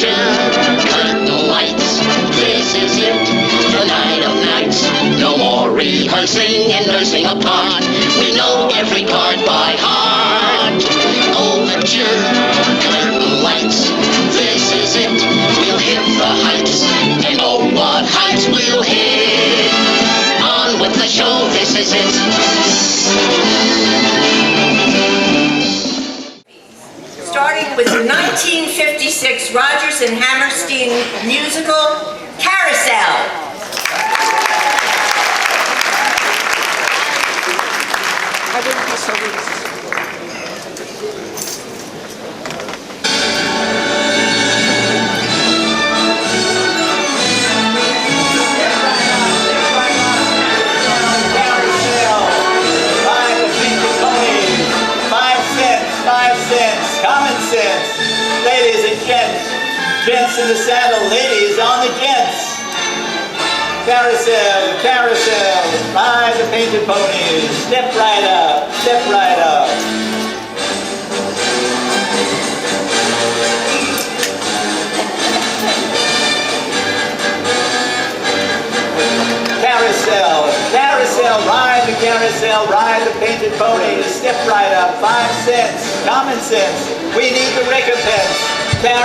curtain lights. This is it, the night of nights. No more rehearsing and nursing a part. We know every part by heart. Overture, curtain lights. This is it, we'll hit the heights. And oh, what heights we'll hit. On with the show, this is it. Starting with the 1956 Rodgers and Hammerstein musical, Carousel. Gents in the saddle, ladies on the gents. Carousel, carousel, ride the painted ponies. Step right up, step right up. Carousel, carousel, ride the carousel, ride the painted ponies. Step right up, 5 cents, common sense. We need the recompense. Step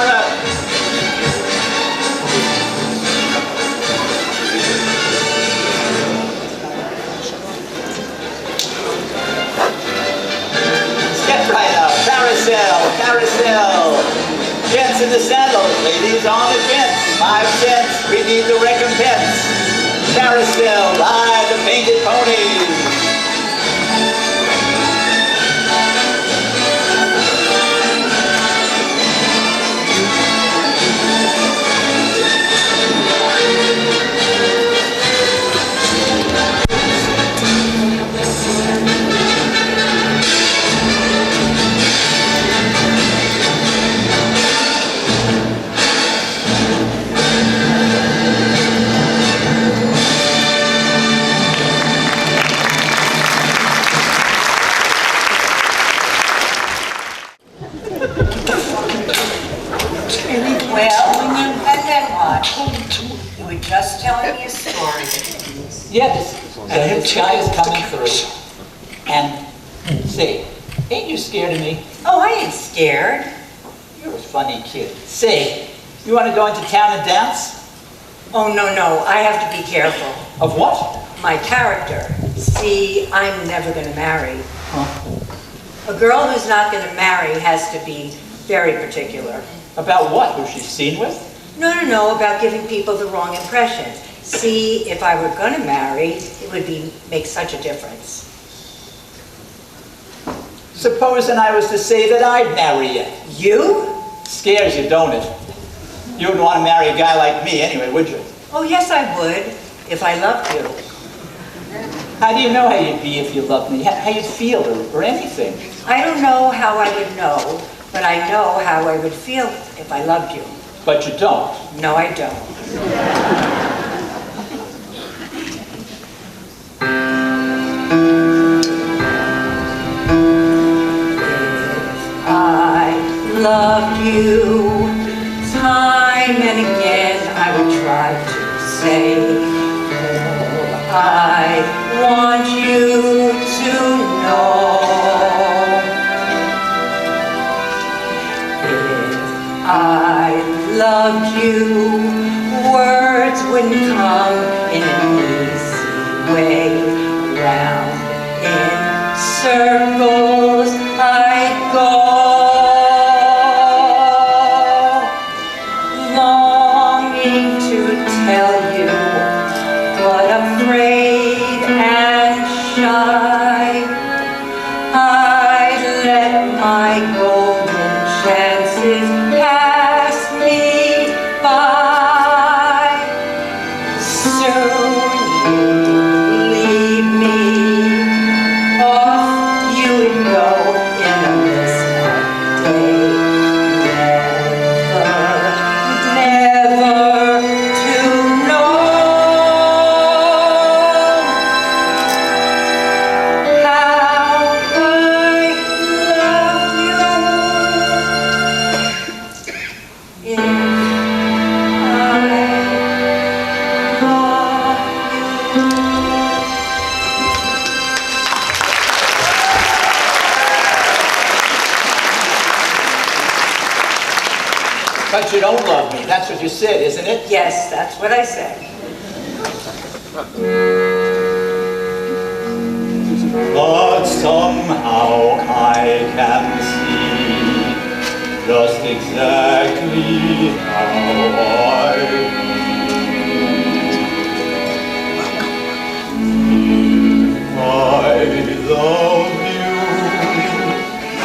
right up, carousel, carousel. Gents in the saddle, ladies on the fence. 5 cents, we need the recompense. Carousel, ride the painted ponies. Just telling me a story. Yeah, this guy is coming through. And say, ain't you scared of me? Oh, I ain't scared. You're a funny kid. Say, you want to go into town and dance? Oh, no, I have to be careful. Of what? My character. See, I'm never going to marry. Huh? A girl who's not going to marry has to be very particular. About what? Who she's seen with? No, about giving people the wrong impression. See, if I were going to marry, it would make such a difference. Supposing I was to say that I'd marry you. You? Scares you, don't it? You wouldn't want to marry a guy like me anyway, would you? Oh, yes, I would, if I loved you. How do you know how you'd be if you loved me? How you'd feel or anything? I don't know how I would know, but I know how I would feel if I loved you. But you don't. No, I don't. If I loved you, time and again I would try to say, oh, I want you to know. If I loved you, words wouldn't come in an easy way. Round in circles I'd go, longing to tell you, but afraid and shy. I'd let my golden chances pass me by. Soon you'd leave me, off you would go in a mist of day. Never to know how I love you. But you don't love me. That's what you said, isn't it? Yes, that's what I said. But somehow I can see just exactly how I love you.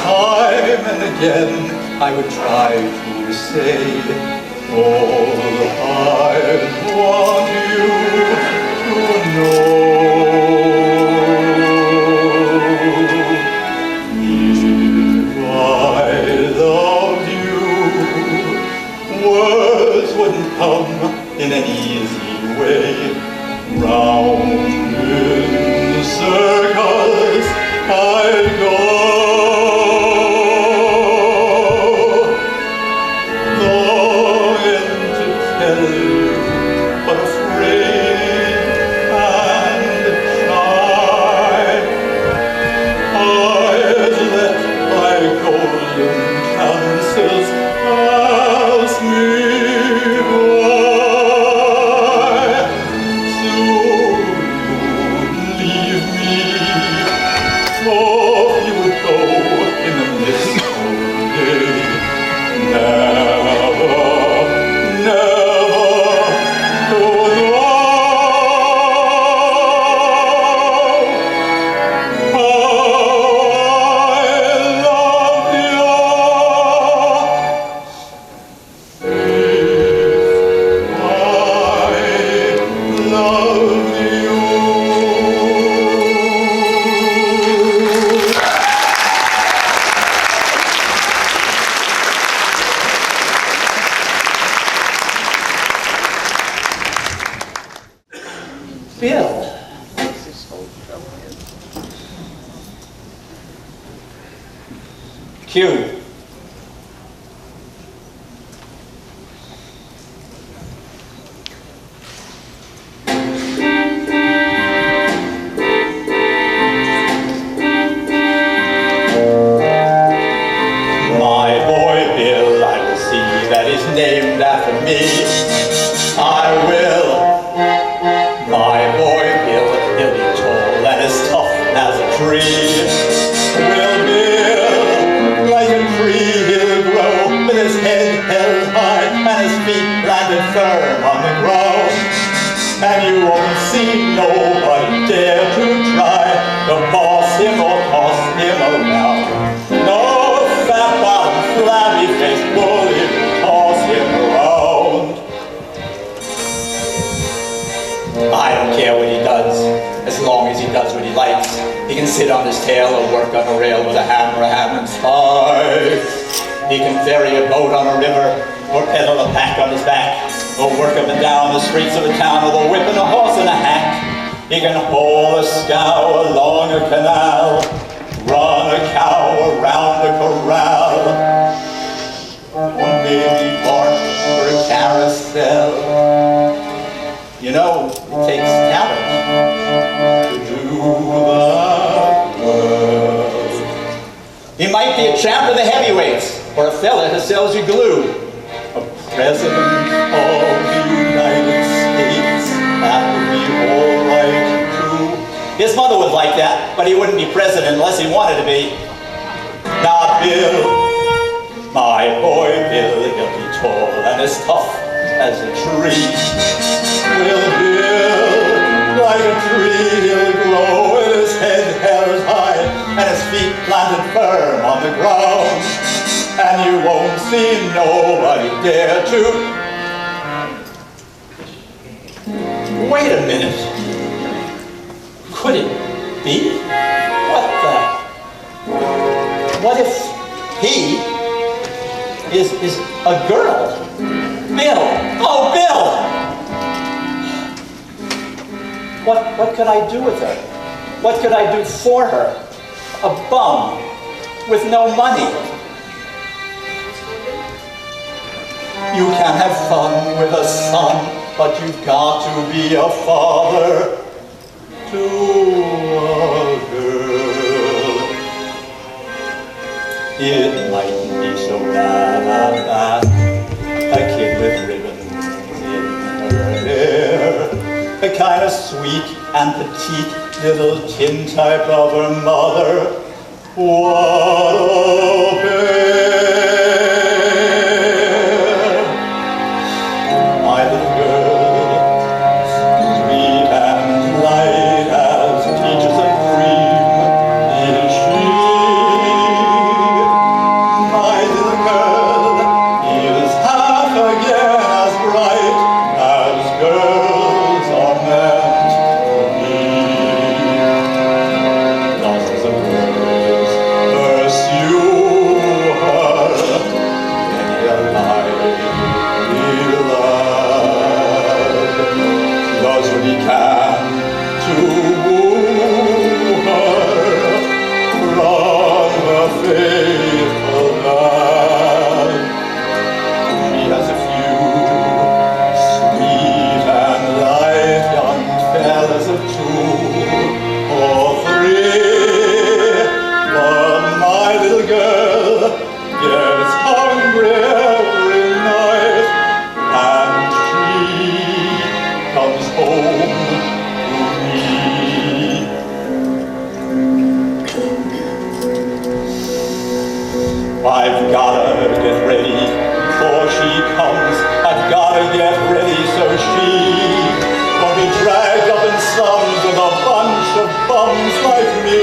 Time and again I would try to say all I want you to know. If I loved you, words wouldn't come in an easy way. Round in circles I'd go, longing to tell you, but afraid and shy. I'd let my golden chances pass me by. Soon you'd leave me, off you would go in the mist of day. Never, never to know how I love you. If I love you. Bill. Cue. My boy Bill, I will see that he's named after me. I will. My boy Bill, he'll be tall and as tough as a tree. Will Bill, like a tree he'll grow, with his head held high and his feet planted firm on the ground. And you won't see nobody dare to try to boss him or toss him around. No fat bottom, flabby faced bully will toss him around. I don't care what he does, as long as he does what he likes. He can sit on his tail or work on a rail with a hammer and spikes. He can ferry a boat on a river, or pedal a pack on his back, or work up and down the streets of a town with a whip and a horse and a hack. He can haul a scow along a canal, run a cow around a corral, or maybe bark for a carousel. You know, it takes talent to do that well. He might be a champ of the heavyweights, or a fella who sells you glue. A president of the United States, that would be all right too. His mother would like that, but he wouldn't be president unless he wanted to be. Now Bill, my boy Bill, he'll be tall and as tough as a tree. Will Bill, like a tree he'll grow, with his head held high and his feet planted firm on the ground. And you won't see nobody dare to. Wait a minute. Could it be? What if he is a girl? Bill! Oh, Bill! What could I do with her? What could I do for her? A bum with no money. You can have fun with a son, but you've got to be a father to a girl. It mightn't be so bad. and petite little tintype of her mother. What a pair! My little girl, sweet and light as peaches of cream is she. My little girl is half again as bright as girls are meant to be. Dozens of girls pursue her, many a lively lad does what he can to woo her from her faithful land. She has a few sweet and light young fellas of 2 or 3, but my little girl gets hungry every night, and she comes home to me. I've gotta get ready before she comes. I've gotta get ready so she won't be dragged up in slums with a bunch of bums like me.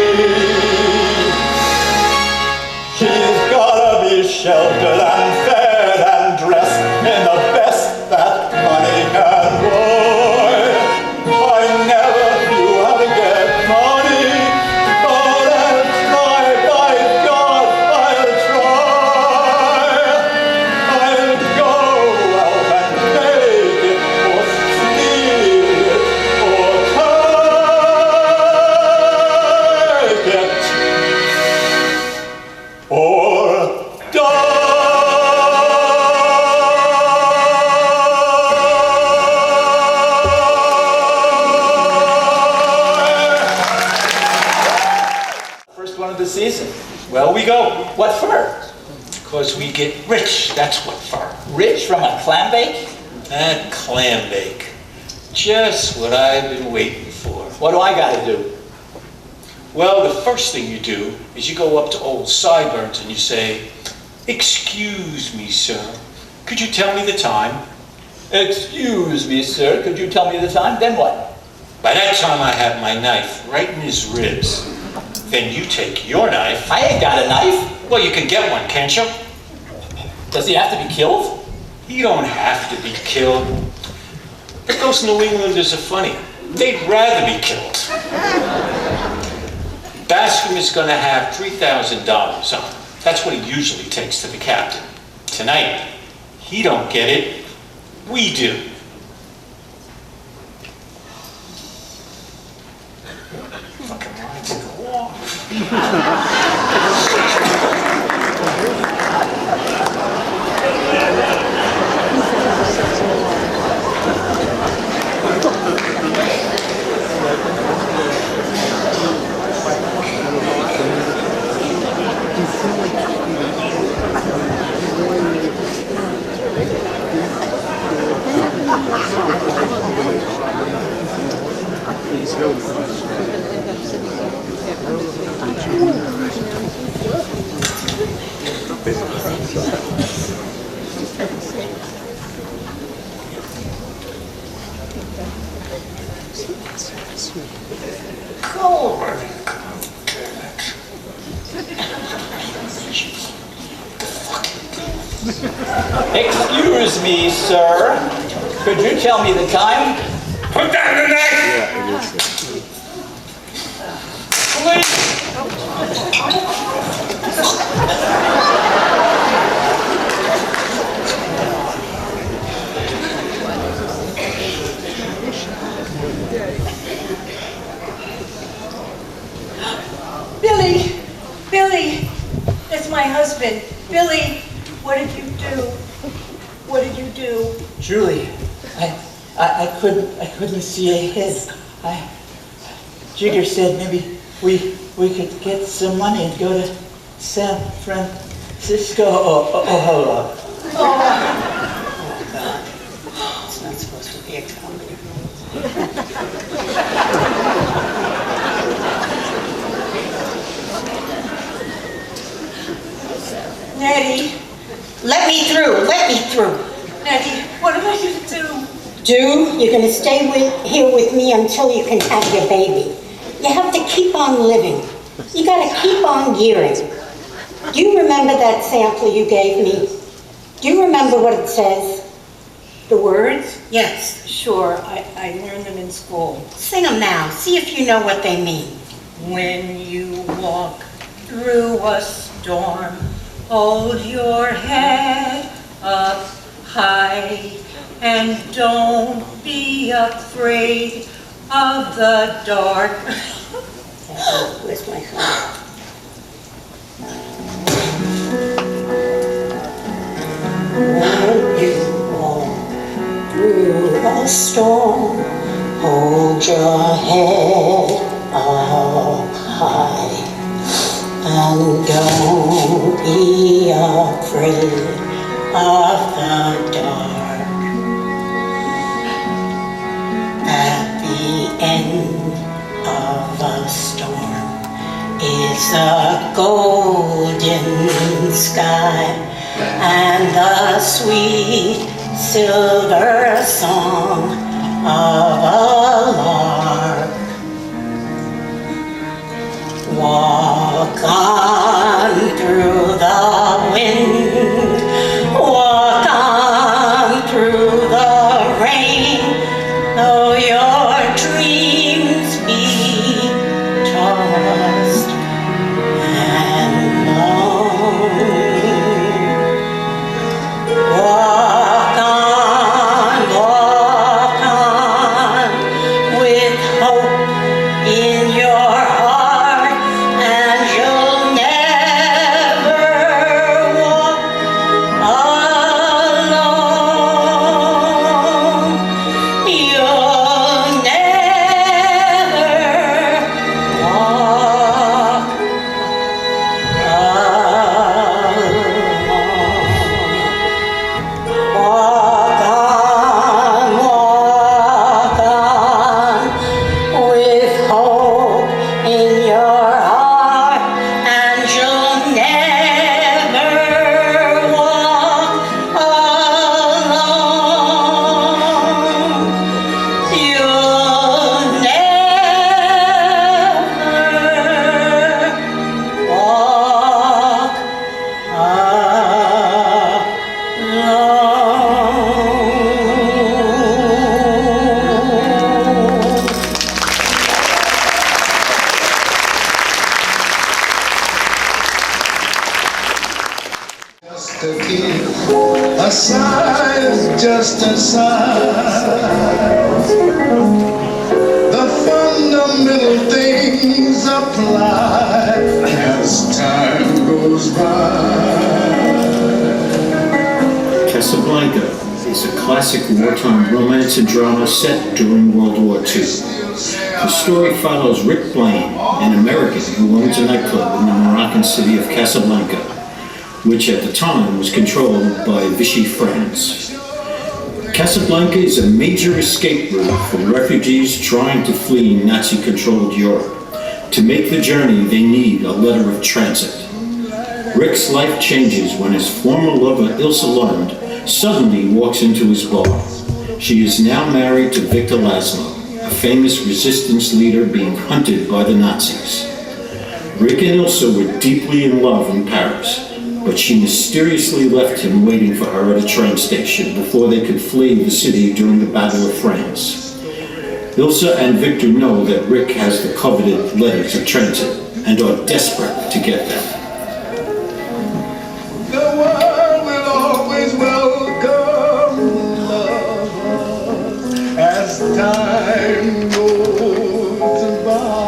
She's gotta be sheltered and fed and dressed in the best that money can buy. I never knew how to get money, but I'll try, by God, I'll try. I'll go out and make it, or steal it, or take it, or First one of the season. Well, we go. What for? Because we get rich, that's what for. Rich from a clam bake? That clam bake. Just what I've been waiting for. What do I gotta do? Well, the first thing you do is you go up to old Sideburns and you say, "Excuse me, sir, could you tell me the time?" Excuse me, sir, could you tell me the time? Then what? By that time I have my knife right in his ribs. Then you take your knife. I ain't got a knife. Well, you can get one, can't you? Does he have to be killed? You don't have to be killed. But those New Englanders are funny. They'd rather be killed. Bascom is going to have $3,000 on him. That's what he usually takes to the captain. Tonight, he don't get it. We do. Fucking rides in the wall. Excuse me, sir. Could you tell me the time? Put down the knife! Police! Billy! Billy! That's my husband. Billy, what did you do? What did you do? Julie, I couldn't see ahead. Jigger said maybe we could get some money and go to San Francisco. Oh. It's not supposed to be a comedy. Let me through. Let me through. Nettie, what am I going to do? You're going to stay here with me until you can have your baby. You have to keep on living. You got to keep on gearing. Do you remember that sample you gave me? Do you remember what it says? The words? Yes. Sure, I learned them in school. Sing them now. See if you know what they mean. When you walk through a storm, hold your head up high and don't be afraid of the dark. Where's my phone? When you walk through a storm, hold your head up high and don't be afraid of the dark. At the end of a storm is a golden sky and the sweet silver song of a lark. Walk on through the wind, walk on through the rain, though your dreams be tossed and blown. Walk on with hope in your heart, and you'll never walk alone. You'll never walk alone. Walk on with hope in your heart, and you'll never walk alone. You'll never walk alone. Just a kid, a sigh is just a sigh. The fundamental things apply as time goes by. Casablanca is a classic wartime romance and drama set during World War II. The story follows Rick Blaine, an American who owns a nightclub in the Moroccan city of Casablanca, which at the time was controlled by Vichy France. Casablanca is a major escape route for refugees trying to flee Nazi-controlled Europe. To make the journey, they need a letter of transit. Rick's life changes when his former lover, Ilse Lund, suddenly walks into his bar. She is now married to Victor Laszlo, a famous resistance leader being hunted by the Nazis. Rick and Ilse were deeply in love in Paris, but she mysteriously left him waiting for her at a train station before they could flee the city during the Battle of France. Ilse and Victor know that Rick has the coveted letters of transit and are desperate to get them. The world will always welcome lovers as time goes by.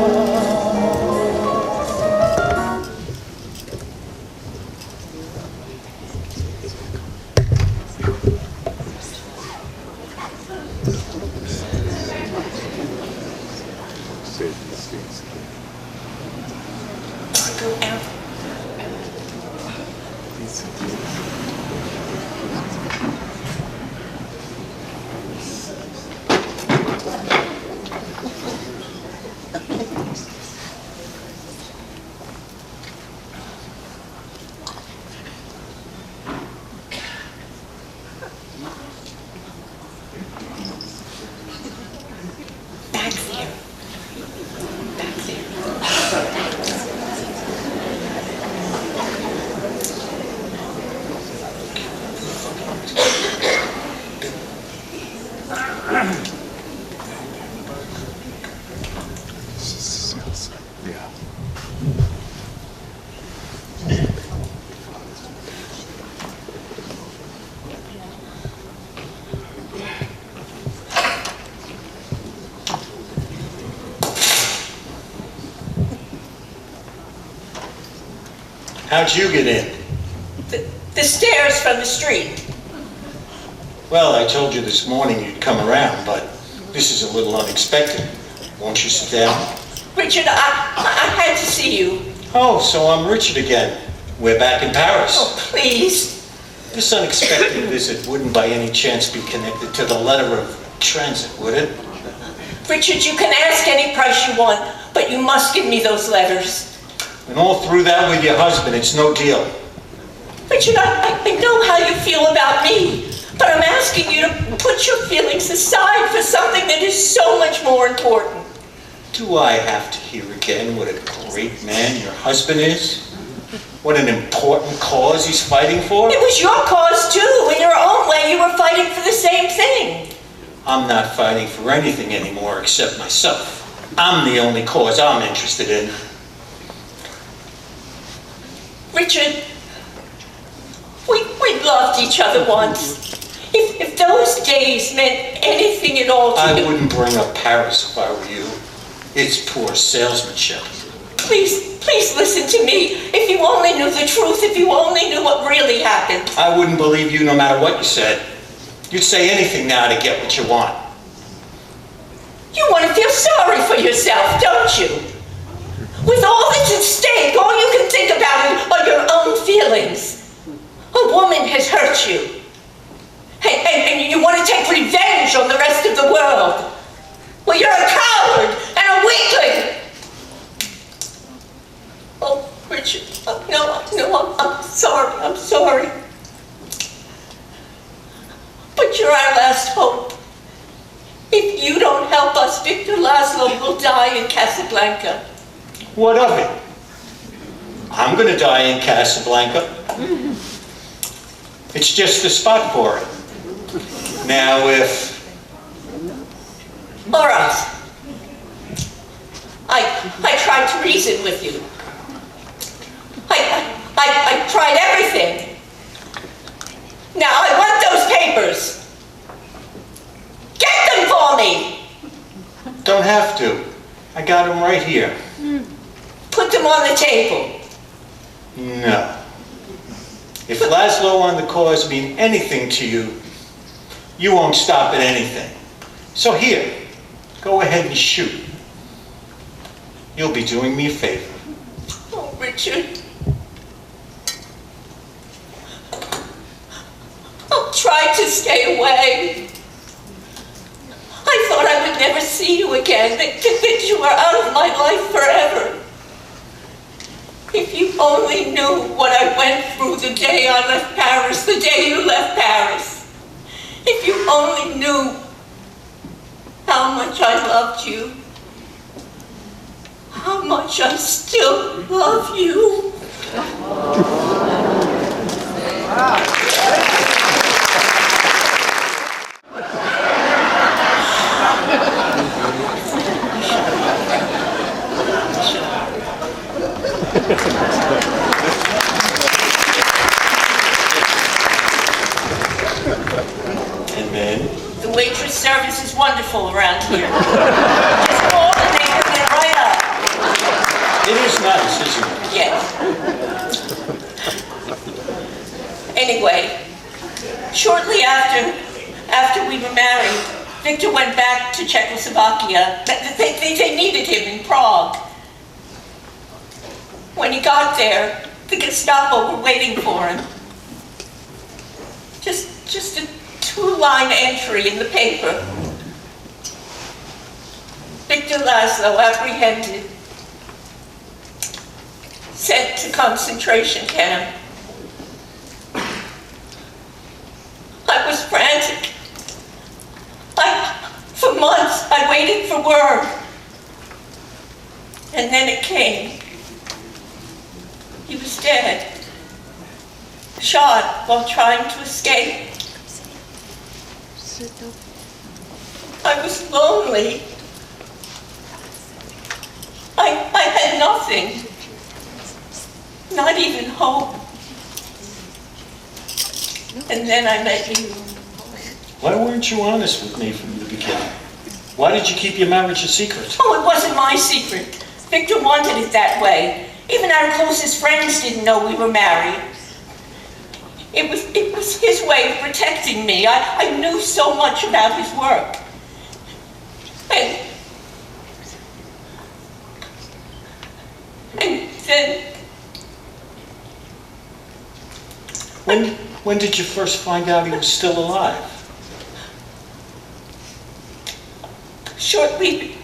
How'd you get in? The stairs from the street. Well, I told you this morning you'd come around, but this is a little unexpected. Won't you sit down? Richard, I had to see you. Oh, so I'm Richard again. We're back in Paris. Oh, please. This unexpected visit wouldn't by any chance be connected to the letter of transit, would it? Richard, you can ask any price you want, but you must give me those letters. And all through that with your husband, it's no deal. Richard, I know how you feel about me, but I'm asking you to put your feelings aside for something that is so much more important. Do I have to hear again what a great man your husband is? What an important cause he's fighting for? It was your cause too. In your own way, you were fighting for the same thing. I'm not fighting for anything anymore except myself. I'm the only cause I'm interested in. Richard, we loved each other once. If those days meant anything at all to I you... wouldn't bring up Paris if I were you. It's poor salesmanship. Please listen to me. If you only knew the truth, if you only knew what really happened. I wouldn't believe you no matter what you said. You'd say anything now to get what you want. You want to feel sorry for yourself, don't you? With all that's at stake, all you can think about are your own feelings. A woman has hurt you. And you want to take revenge on the rest of the world. Well, you're a coward and a weakling. Oh, Richard, no, I'm sorry. But you're our last hope. If you don't help us, Victor Laszlo will die in Casablanca. What of it? I'm going to die in Casablanca. It's just the spot for it. Now, if... All right. I tried to reason with you. I tried everything. Now I want those papers. Get them for me. Don't have to. I got them right here. Put them on the table. No. If Laszlo and the cause mean anything to you, you won't stop at anything. So here, go ahead and shoot. You'll be doing me a favor. Oh, Richard. I'll try to stay away. I thought I would never see you again, that you were out of my life forever. If you only knew what I went through the day I left Paris, the day you left Paris. If you only knew how much I loved you, how much I still love you. And then? The waitress service is wonderful around here. Just call and they bring it right up. It is nice, isn't it? Yes. Anyway, shortly after we were married, Victor went back to Czechoslovakia. They needed him in Prague. When he got there, the Gestapo were waiting for him. Just a 2-line entry in the paper. Victor Laszlo apprehended, sent to concentration camp. I was frantic. For months, I waited for word. And then it came. He was dead. Shot while trying to escape. I was lonely. I had nothing. Not even hope. And then I met you. Why weren't you honest with me from the beginning? Why did you keep your marriage a secret? Oh, it wasn't my secret. Victor wanted it that way. Even our closest friends didn't know we were married. It was his way of protecting me. I knew so much about his work. And then... When did you first find out he was still alive? Shortly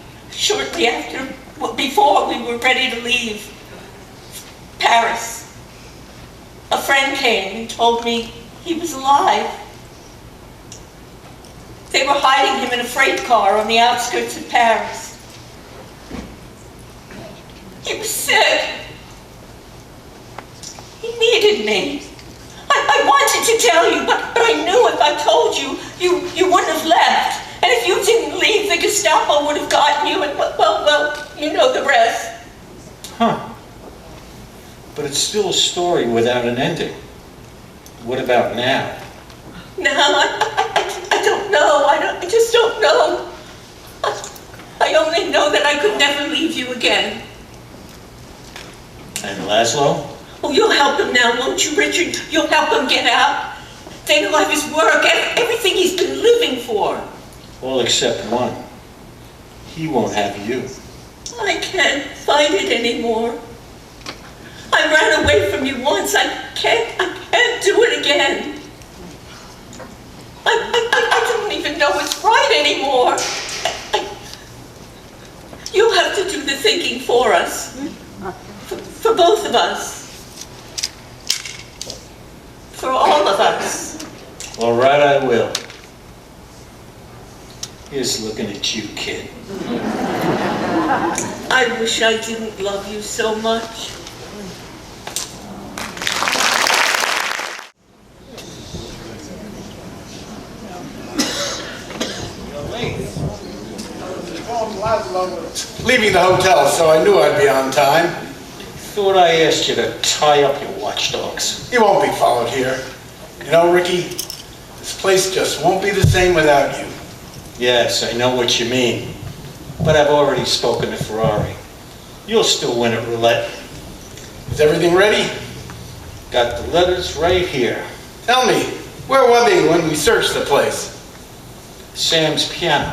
after, before we were ready to leave Paris, a friend came and told me he was alive. They were hiding him in a freight car on the outskirts of Paris. He was sick. He needed me. I wanted to tell you, but I knew if I told you, you wouldn't have left. And if you didn't leave, the Gestapo would have gotten you, and well, you know the rest. Huh. But it's still a story without an ending. What about now? Now, I don't know. I just don't know. I only know that I could never leave you again. And Laszlo? Oh, you'll help him now, won't you, Richard? You'll help him get out. Then he'll have his work and everything he's been living for. All except one. He won't have you. I can't fight it anymore. I ran away from you once. I can't do it again. I don't even know what's right anymore. You'll have to do the thinking for us. For both of us. For all of us. All right, I will. Here's looking at you, kid. I wish I didn't love you so much. Leaving the hotel, so I knew I'd be on time. Thought I asked you to tie up your watchdogs. You won't be followed here. You know, Ricky, this place just won't be the same without you. Yes, I know what you mean. But I've already spoken to Ferrari. You'll still win at roulette. Is everything ready? Got the letters right here. Tell me, where were they when we searched the place? Sam's piano.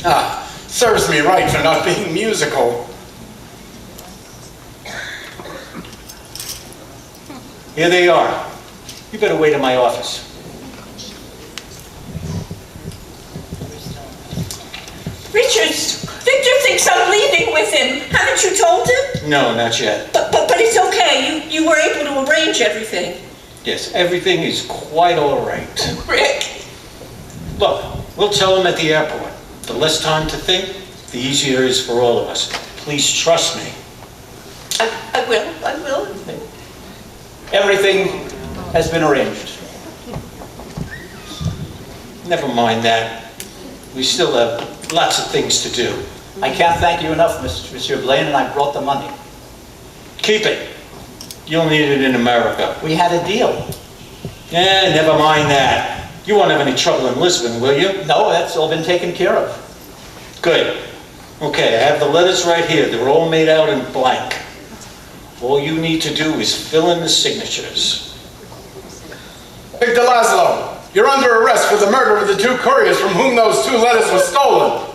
Ah, serves me right for not being musical. Here they are. You better wait in my office. Richard, Victor thinks I'm leaving with him. Haven't you told him? No, not yet. But it's okay. You were able to arrange everything. Yes, everything is quite all right. Rick. Look, we'll tell him at the airport. The less time to think, the easier it is for all of us. Please trust me. I will. Everything has been arranged. Never mind that. We still have lots of things to do. I can't thank you enough, Monsieur Blaine, and I brought the money. Keep it. You'll need it in America. We had a deal. Never mind that. You won't have any trouble in Lisbon, will you? No, that's all been taken care of. Good. Okay, I have the letters right here. They're all made out in blank. All you need to do is fill in the signatures. Victor Laszlo, you're under arrest for the murder of the two couriers from whom those two letters were stolen.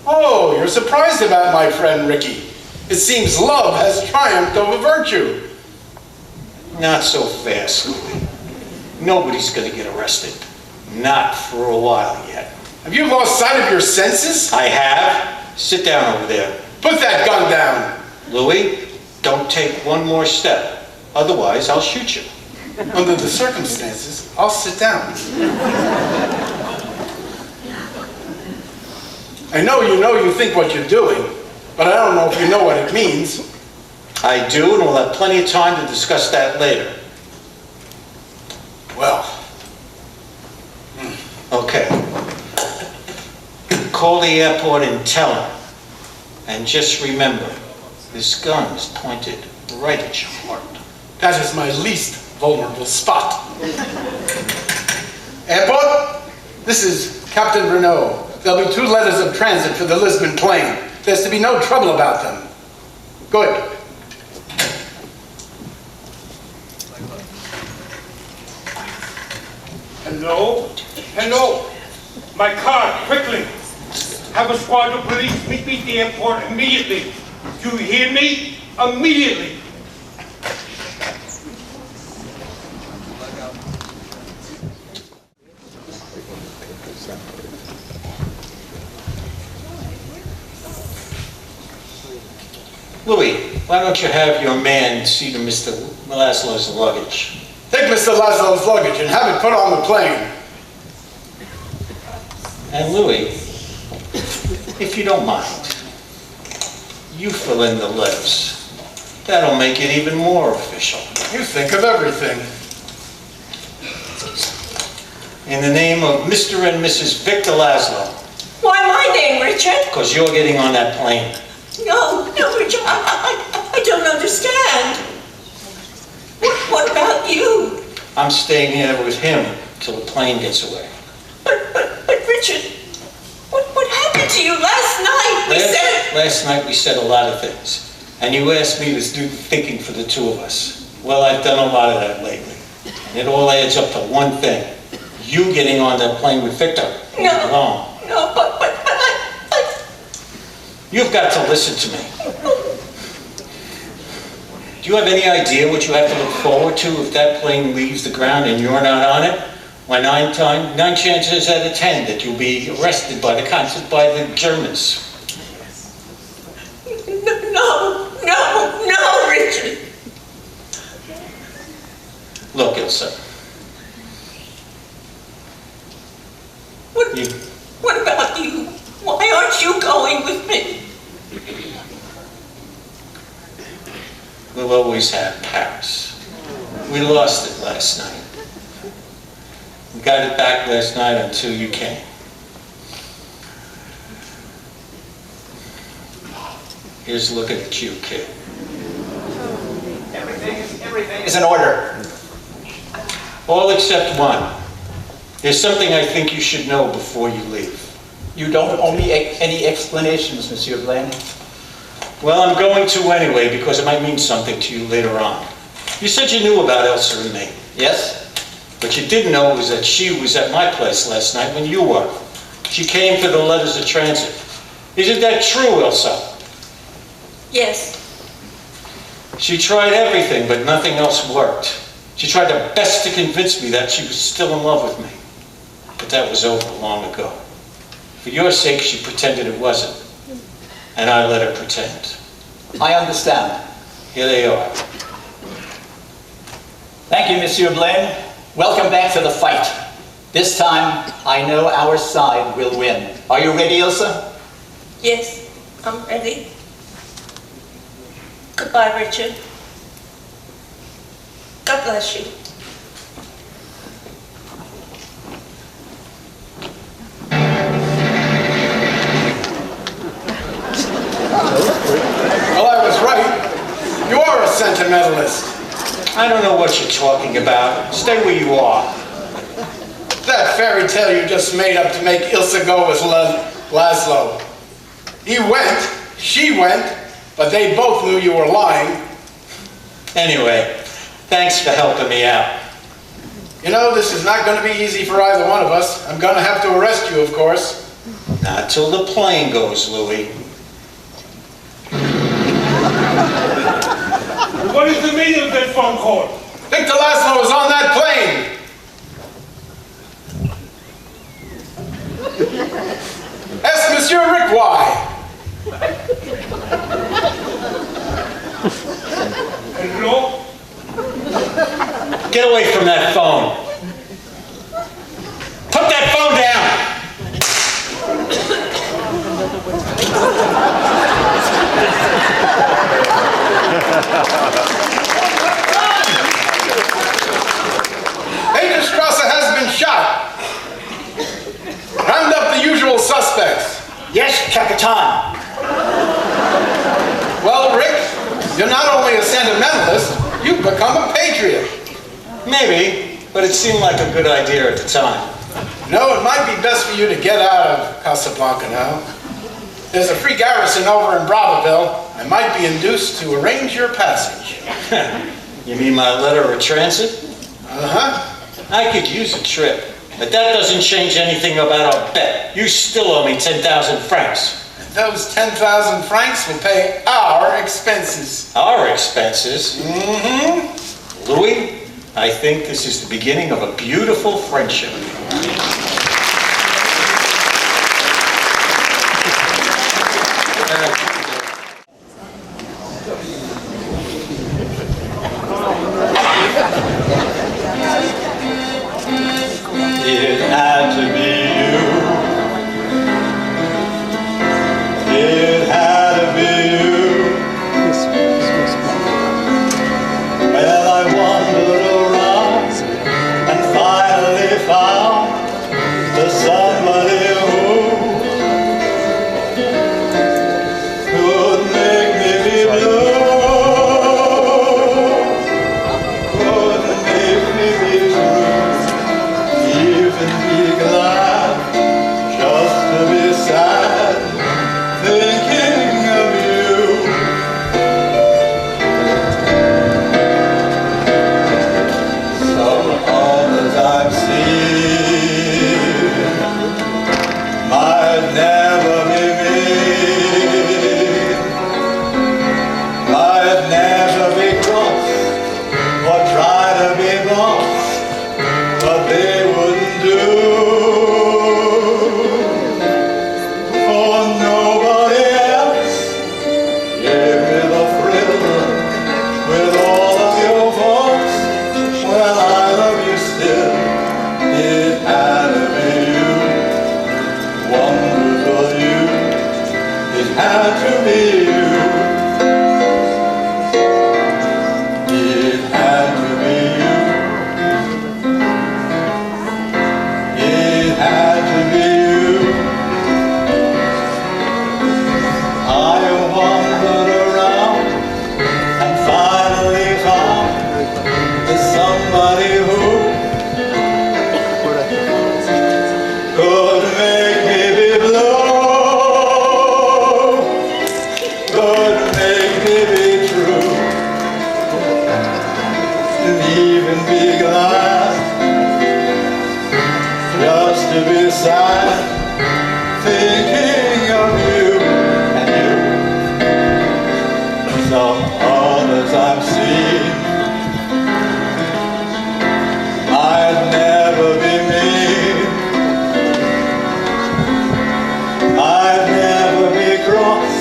Oh, you're surprised about my friend Ricky. It seems love has triumphed over virtue. Not so fast, Louis. Nobody's gonna get arrested. Not for a while yet. Have you lost sight of your senses? I have. Sit down over there. Put that gun down. Louis, don't take one more step. Otherwise, I'll shoot you. Under the circumstances, I'll sit down. I know you think what you're doing, but I don't know if you know what it means. I do, and we'll have plenty of time to discuss that later. Well, Okay. Call the airport and tell them. And just remember, this gun is pointed right at your heart. that is my least vulnerable spot. Airport, this is Captain Renault. There'll be 2 letters of transit for the Lisbon plane. There's to be no trouble about them. Good. Hello? Hello? My car, quickly. Have a squad of police meet me at the airport immediately. Do you hear me? Immediately. Louis, why don't you have your man see to Mr. Laszlo's luggage? Take Mr. Laszlo's luggage and have it put on the plane. And Louis, if you don't mind, you fill in the letters. That'll make it even more official. You think of everything. In the name of Mr. and Mrs. Victor Laszlo, Why my name, Richard? because you're getting on that plane. No, Richard, I don't understand. What about you? I'm staying here with him till the plane gets away. But Richard, what happened to you last night? Last night we said a lot of things, and you asked me to do the thinking for the two of us. Well, I've done a lot of that lately, and it all adds up to one thing. You getting on that plane with Victor. No, Alone. no, but I... You've got to listen to me. Do you have any idea what you have to look forward to if that plane leaves the ground and you're not on it? Why, 9 chances out of 10 that you'll be arrested by the Germans. No, Richard. Look, Ilsa. What about you? Why aren't you going with me? We'll always have Paris. We lost it last night. We got it back last night until you came. Here's looking at you, kid. Everything is in order. All except one. There's something I think you should know before you leave. You don't owe me any explanations, Monsieur Blaine. Well, I'm going to anyway, because it might mean something to you later on. You said you knew about Elsa and me. Yes? What you didn't know was that she was at my place last night when you were. She came for the letters of transit. Isn't that true, Elsa? Yes. She tried everything, but nothing else worked. She tried her best to convince me that she was still in love with me. But that was over long ago. For your sake, she pretended it wasn't. And I let her pretend. I understand. Here they are. Thank you, Monsieur Blaine. Welcome back to the fight. This time, I know our side will win. Are you ready, Ilsa? Yes, I'm ready. Goodbye, Richard. God bless you. Well, I was right. You are a sentimentalist. I don't know what you're talking about. Stay where you are. That fairy tale you just made up to make Ilsa go with Laszlo. He went, she went, but they both knew you were lying. Anyway, thanks for helping me out. You know, this is not going to be easy for either one of us. I'm going to have to arrest you, of course. Not till the plane goes, Louis. What is the meaning of that phone call? Victor Laszlo is on that plane. Ask Monsieur Rick why. Hello? Get away from that phone. Put that phone down. Hagenstrasse has been shot. Round up the usual suspects. Yes, Capitan. Well, Rick, you're not only a sentimentalist, you've become a patriot. Maybe, but it seemed like a good idea at the time. No, it might be best for you to get out of Casablanca now. There's a free garrison over in Brazzaville. I might be induced to arrange your passage. You mean my letter of transit? Uh-huh. I could use a trip. But that doesn't change anything about our bet. You still owe me 10,000 francs. Those 10,000 francs will pay our expenses. Our expenses? Mm-hmm. Louis, I think this is the beginning of a beautiful friendship. It had to be you. It had to be you. Well, I wandered around and finally found the somebody who could make me be blue, could make me be true, even be glad, just to be sad, thinking of you. Some others I've seen might never be me, might never be cross or try to be boss, but they wouldn't do. For nobody else gave me the thrill with all of your faults. Well, I love you still. It had to be you, wonderful you. It had to be you. It had to be you. It had to be you. I wandered around and finally found the somebody who could make me be blue, could make me be true, and even be glad, just to be sad, thinking of you and you. Some others I've seen might never be me, might never be cross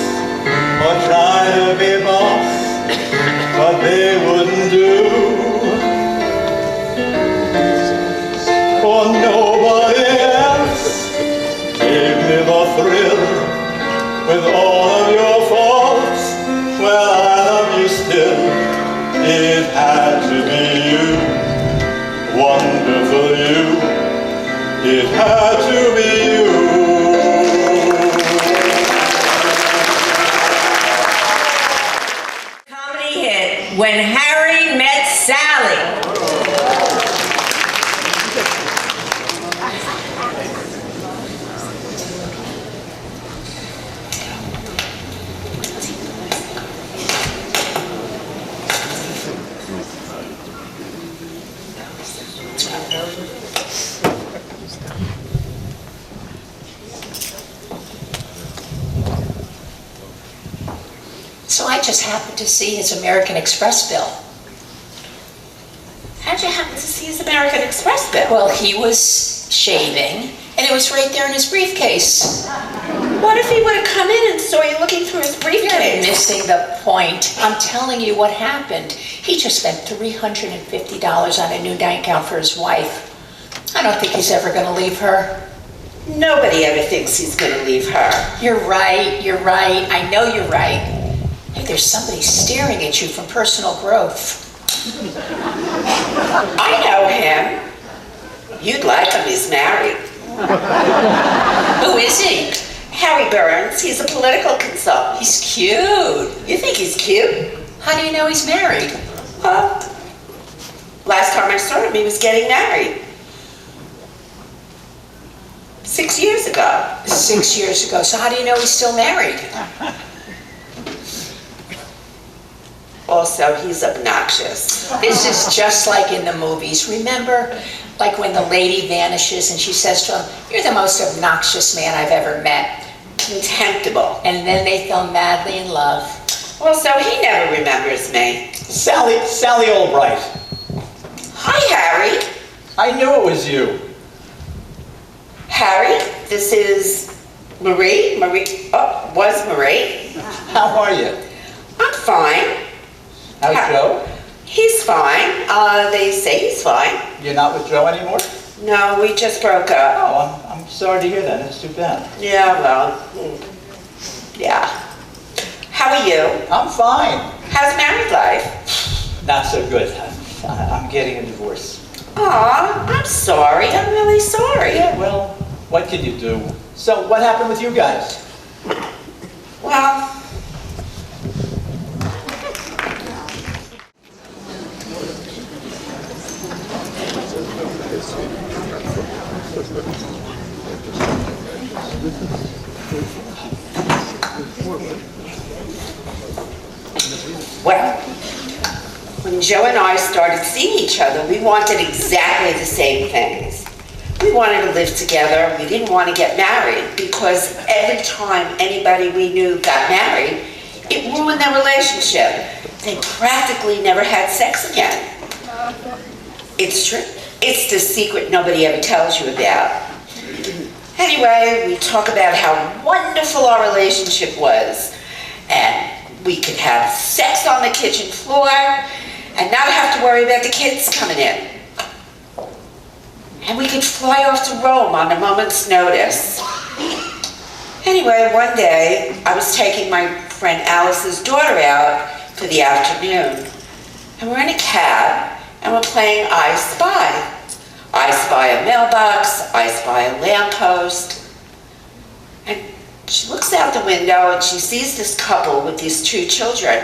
or try to be boss, but they wouldn't do. For nobody else gave me the thrill with all of your faults. Well, I love you still. It had to be you, wonderful you. It had to be you. Comedy hit When Harry Met Sally. So I just happened to see his American Express bill. How'd you happen to see his American Express bill? Well, he was shaving, and it was right there in his briefcase. What if he would have come in and saw you looking through his briefcase? You're missing the point. I'm telling you what happened. He just spent $350 on a new nightgown for his wife. I don't think he's ever going to leave her. Nobody ever thinks he's going to leave her. You're right, I know you're right. Hey, there's somebody staring at you from Personal Growth. I know him. You'd like him, he's married. Who is he? Harry Burns, he's a political consultant. He's cute. You think he's cute? How do you know he's married? Last time I saw him, he was getting married. 6 years ago. 6 years ago, so how do you know he's still married? Well, Also, he's obnoxious. This is just like in the movies. Remember, like when the lady vanishes and she says to him, "You're the most obnoxious man I've ever met." Contemptible. And then they fell madly in love. Also, he never remembers me. Sally Albright. Hi, Harry. I knew it was you. Harry, this is Marie. Was Marie. How are you? I'm fine. How's Joe? He's fine. They say he's fine. You're not with Joe anymore? No, we just broke up. Oh, I'm sorry to hear that. That's too bad. Yeah, well, yeah. How are you? I'm fine. How's married life? Not so good. I'm getting a divorce. Aw, I'm sorry. I'm really sorry. Yeah, well, what can you do? So, what happened with you guys? Well, when Joe and I started seeing each other, we wanted exactly the same things. We wanted to live together. We didn't want to get married because every time anybody we knew got married, it ruined their relationship. They practically never had sex again. It's true. It's the secret nobody ever tells you about. Anyway, we talk about how wonderful our relationship was, and we could have sex on the kitchen floor and not have to worry about the kids coming in. And we could fly off to Rome on a moment's notice. Anyway, one day, I was taking my friend Alice's daughter out for the afternoon. And we're in a cab, and we're playing I Spy. I spy a mailbox, I spy a lamppost. And she looks out the window, and she sees this couple with these two children.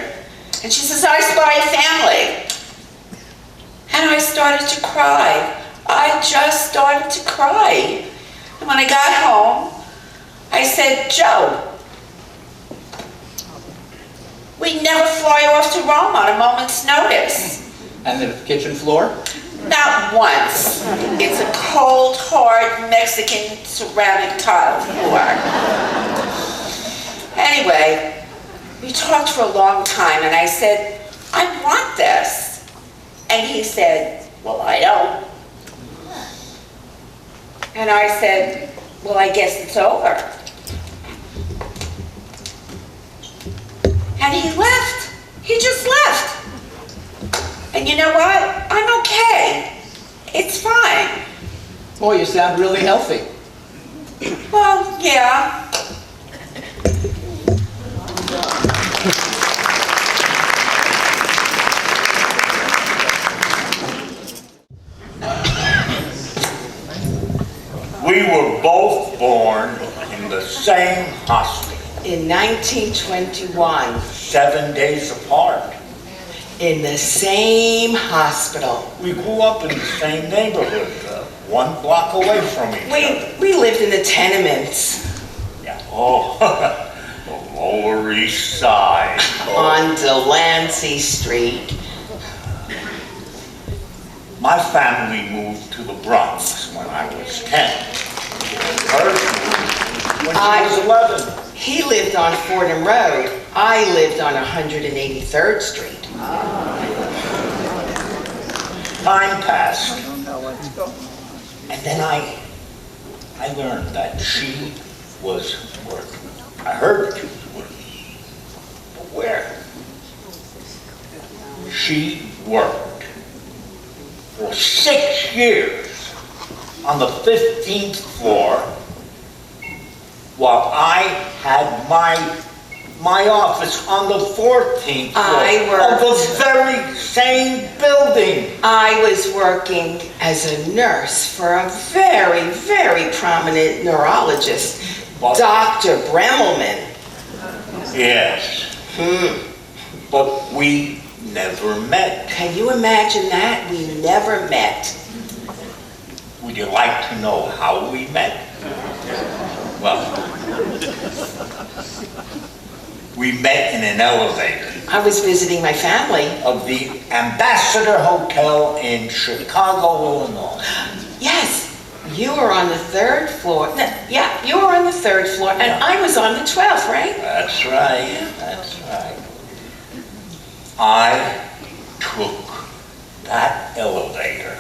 And she says, "I spy a family." And I started to cry. I just started to cry. And when I got home, I said, "Joe, we never fly off to Rome on a moment's notice." And the kitchen floor? Not once. It's a cold, hard Mexican ceramic tile floor. Anyway, we talked for a long time, and I said, "I want this." And he said, "Well, I don't." And I said, "Well, I guess it's over." And he left. He just left. And you know what? I'm okay. It's fine. Boy, you sound really healthy. Well, yeah. We were both born in the same hospital. In 1921. 7 days apart. In the same hospital. We grew up in the same neighborhood, 1 block away from each other. We lived in the tenements. Yeah. Oh, the Lower East Side. On Delancey Street. My family moved to the Bronx when I was 10. Hers moved when she was 11. He lived on Fordham Road. I lived on 183rd Street. Time passed. And then I learned that she was working. I heard that she was working. But where? She worked for 6 years on the 15th floor while I had my office on the 14th floor of the very same building. I was working as a nurse for a very, very prominent neurologist, Dr. Bremelman. Yes. But we never met. Can you imagine that? We never met. Would you like to know how we met? Well, we met in an elevator. I was visiting my family. Of the Ambassador Hotel in Chicago, Illinois. Yes, you were on the 3rd floor. No, yeah, you were on the 3rd floor, and I was on the 12th, right? That's right, that's right. I took that elevator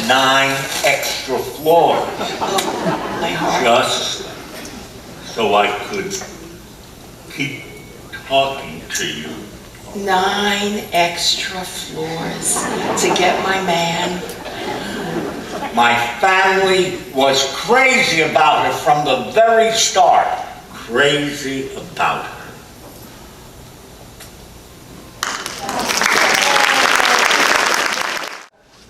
9 extra floors. My heart. Just so I could keep talking to you. 9 extra floors to get my man. My family was crazy about her from the very start. Crazy about her.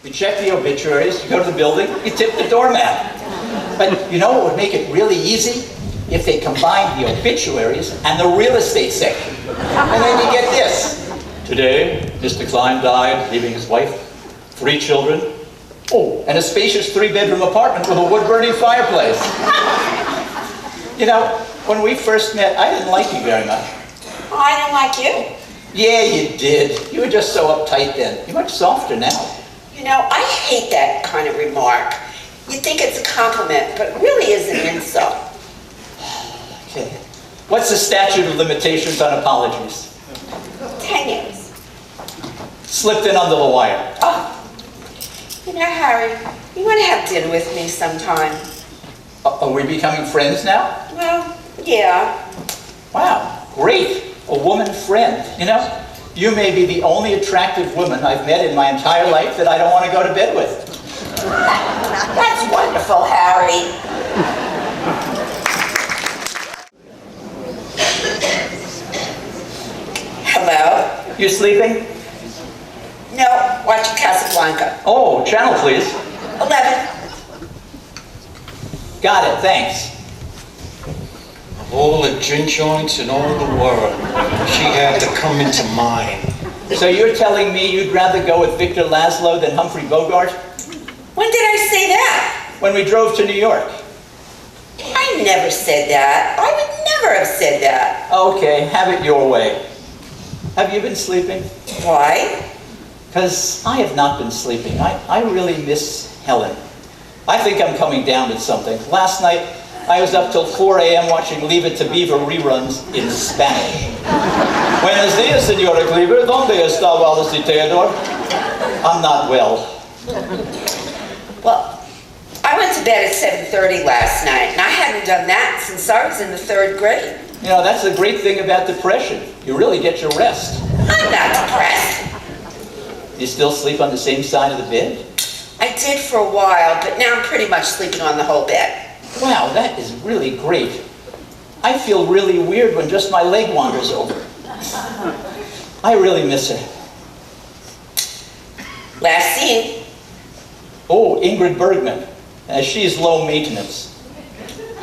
You check the obituaries, you go to the building, you tip the doormat. But you know what would make it really easy? If they combined the obituaries and the real estate section. And then you get this. Today, Mr. Klein died, leaving his wife, 3 children, and a spacious 3-bedroom apartment with a wood-burning fireplace. You know, when we first met, I didn't like you very much. Oh, I don't like you. Yeah, you did. You were just so uptight then. You're much softer now. You know, I hate that kind of remark. You think it's a compliment, but it really is an insult. Okay. What's the statute of limitations on apologies? 10 years. Slipped in under the wire. Oh, you know, Harry, you want to have dinner with me sometime? Are we becoming friends now? Well, yeah. Wow, great. A woman friend. You know, you may be the only attractive woman I've met in my entire life that I don't want to go to bed with. That's wonderful, Harry. Hello? You sleeping? No, watching Casablanca. Oh, channel please. 11. Got it, thanks. Of all the gin joints in all the world, she had to come into mine. So you're telling me you'd rather go with Victor Laszlo than Humphrey Bogart? When did I say that? When we drove to New York. I never said that. I would never have said that. Okay, have it your way. Have you been sleeping? Why? Because I have not been sleeping. I really miss Helen. I think I'm coming down with something. Last night, I was up till 4 a.m. watching Leave It to Beaver reruns in Spanish. Buenos dias, Senora Cleaver. ¿Dónde está Wallace y Theodore? I'm not well. Well, I went to bed at 7:30 last night, and I hadn't done that since I was in the 3rd grade. You know, that's the great thing about depression. You really get your rest. I'm not depressed. You still sleep on the same side of the bed? I did for a while, but now I'm pretty much sleeping on the whole bed. Wow, that is really great. I feel really weird when just my leg wanders over. I really miss her. Last scene. Oh, Ingrid Bergman. She's low maintenance.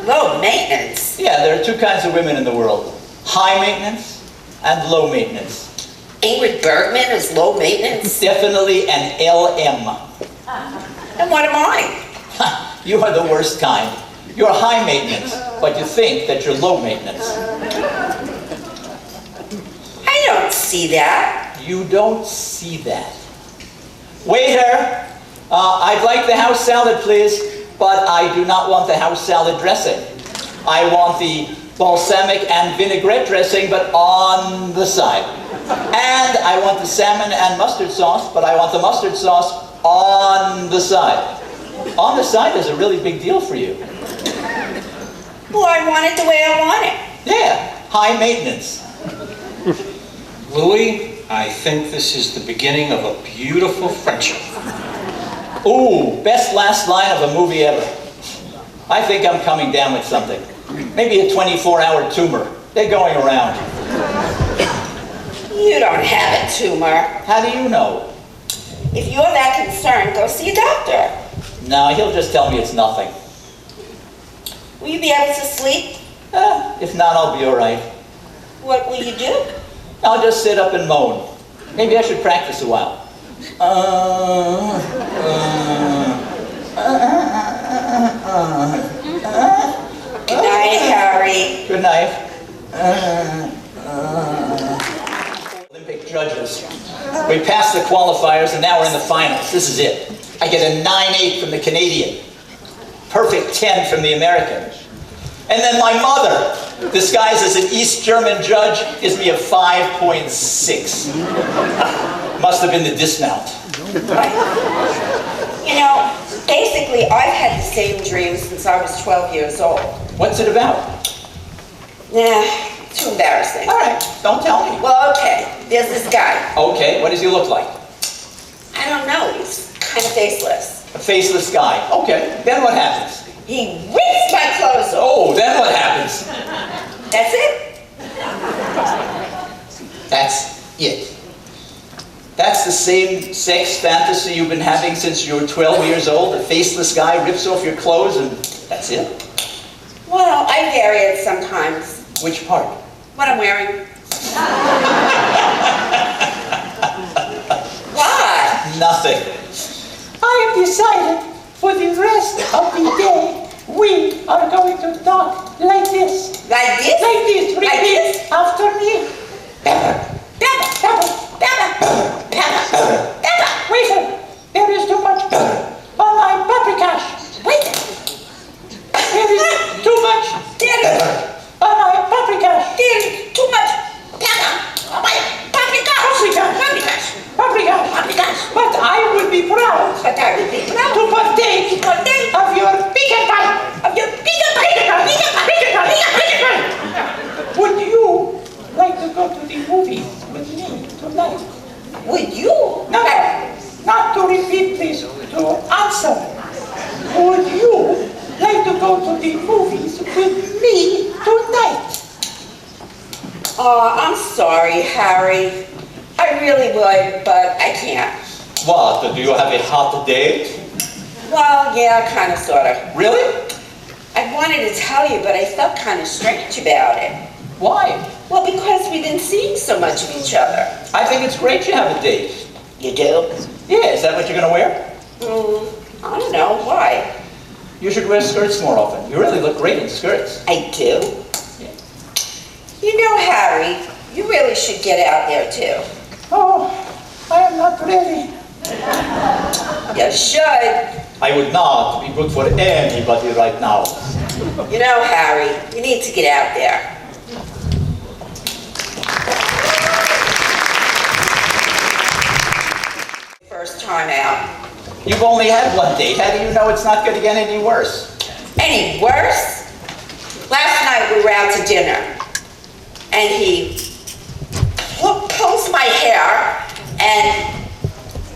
Low maintenance? Yeah, there are 2 kinds of women in the world. High maintenance and low maintenance. Ingrid Bergman is low maintenance? Definitely an LM. And what am I? You are the worst kind. You're high maintenance, but you think that you're low maintenance. I don't see that. You don't see that. Waiter, I'd like the house salad, please, but I do not want the house salad dressing. I want the balsamic and vinaigrette dressing, but on the side. And I want the salmon and mustard sauce, but I want the mustard sauce on the side. On the side is a really big deal for you. Well, I want it the way I want it. Yeah, high maintenance. Louis, I think this is the beginning of a beautiful friendship. Ooh, best last line of a movie ever. I think I'm coming down with something. Maybe a 24-hour tumor. They're going around. You don't have a tumor. How do you know? If you're that concerned, go see a doctor. No, he'll just tell me it's nothing. Will you be able to sleep? If not, I'll be all right. What will you do? I'll just sit up and moan. Maybe I should practice a while. Good night, Harry. Good night. judges. We passed the qualifiers and now we're in the finals. This is it. I get a 9.8 from the Canadian. Perfect 10 from the American. And then my mother, disguised as an East German judge, gives me a 5.6. Must have been the dismount. You know, basically, I've had the same dream since I was 12 years old. What's it about? Nah, too embarrassing. All right, don't tell me. Well, okay, there's this guy. Okay, what does he look like? I don't know, he's kind of faceless. A faceless guy. Okay, then what happens? He rips my clothes off. Oh, then what happens? That's it? That's it. That's the same sex fantasy you've been having since you were 12 years old? A faceless guy rips off your clothes and that's it? Well, I vary it sometimes. Which part? What I'm wearing. What? Nothing. I have decided for the rest of the day, we are going to talk like this. Like this? Like this. Repeat Like this? after me. Wait, there is too much on my paprika. Wait. There is too much on my paprika. There is too much on my paprika. Paprika. But I would be proud to partake of your pecan pie. Would you like to go to the movies with me tonight? Would you? No, not to repeat, please, to answer. Would you like to go to the movies with me tonight? Oh, I'm sorry, Harry. I really would, but I can't. What? Do you have a hot date? Well, yeah, kind of, sort of. Really? I wanted to tell you, but I felt kind of strange about it. Why? Well, because we've been seeing so much of each other. I think it's great you have a date. You do? Yeah, is that what you're going to wear? I don't know. Why? You should wear skirts more often. You really look great in skirts. I do? Yeah. You know, Harry, you really should get out there, too. Oh, I am not ready. You should. I would not be good for anybody right now. You know, Harry, you need to get out there. First time out. You've only had one date. How do you know it's not going to get any worse? Any worse? Last night we were out to dinner, and he pulls my hair and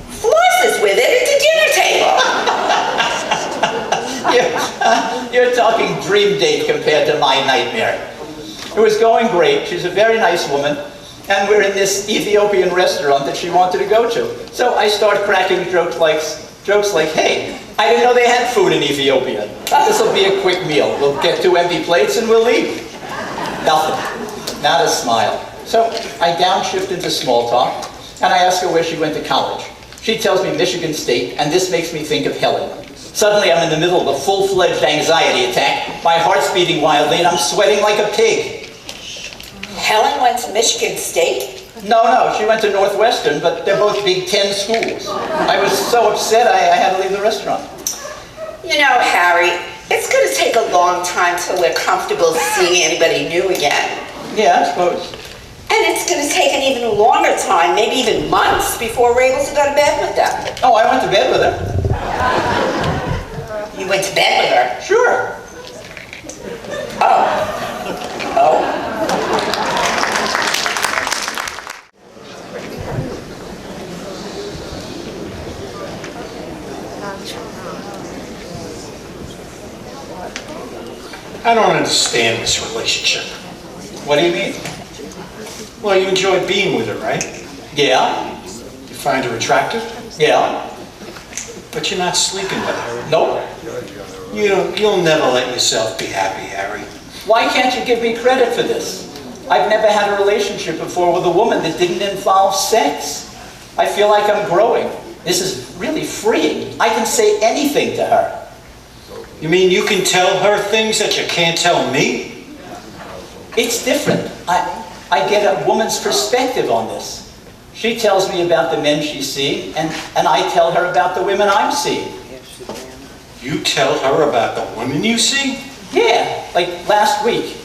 flosses with it at the dinner table. You're talking dream date compared to my nightmare. It was going great. She's a very nice woman. And we're in this Ethiopian restaurant that she wanted to go to. So I start cracking jokes like, hey, I didn't know they had food in Ethiopia. This will be a quick meal. We'll get 2 empty plates and we'll leave. Nothing. Not a smile. So I downshift into small talk, and I ask her where she went to college. She tells me Michigan State, and this makes me think of Helen. Suddenly I'm in the middle of a full-fledged anxiety attack. My heart's beating wildly, and I'm sweating like a pig. Helen went to Michigan State? No, she went to Northwestern, but they're both Big Ten schools. I was so upset I had to leave the restaurant. You know, Harry, it's going to take a long time till we're comfortable seeing anybody new again. Yeah, I suppose. And it's going to take an even longer time, maybe even months, before we're able to go to bed with them. Oh, I went to bed with her. You went to bed with her? Sure. Oh. I don't understand this relationship. What do you mean? Well, you enjoy being with her, right? Yeah. You find her attractive? Yeah. But you're not sleeping with her. Nope. You'll never let yourself be happy, Harry. Why can't you give me credit for this? I've never had a relationship before with a woman that didn't involve sex. I feel like I'm growing. This is really freeing. I can say anything to her. You mean you can tell her things that you can't tell me? It's different. I get a woman's perspective on this. She tells me about the men she's seeing, and I tell her about the women I'm seeing. You tell her about the women you see? Yeah, like last week.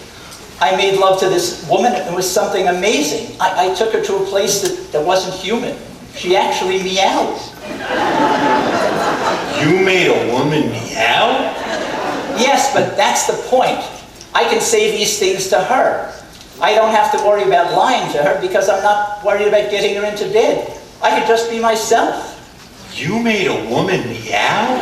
I made love to this woman, and it was something amazing. I took her to a place that wasn't human. She actually meowed. You made a woman meow? Yes, but that's the point. I can say these things to her. I don't have to worry about lying to her because I'm not worried about getting her into bed. I could just be myself. You made a woman meow?